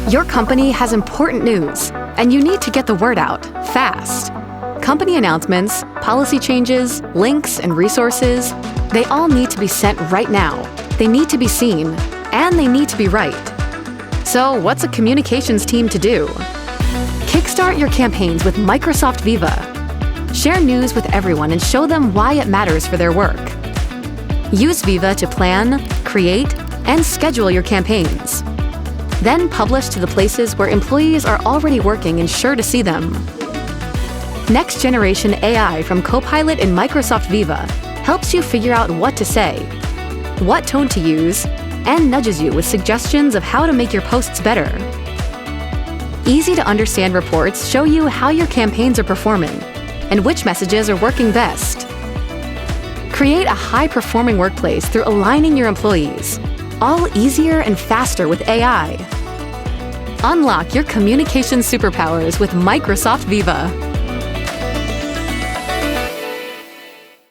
Your company has important news, and you need to get the word out fast. Company announcements, policy changes, links, and resources, they all need to be sent right now. They need to be seen, and they need to be right. So what's a communications team to do? Kickstart your campaigns with Microsoft Viva. Share news with everyone and show them why it matters for their work. Use Viva to plan, create, and schedule your campaigns. Then publish to the places where employees are already working and sure to see them. Next generation AI from Copilot in Microsoft Viva helps you figure out what to say, what tone to use, and nudges you with suggestions of how to make your posts better. Easy-to-understand reports show you how your campaigns are performing and which messages are working best. Create a high-performing workplace through aligning your employees, all easier and faster with AI. Unlock your communication superpowers with Microsoft Viva.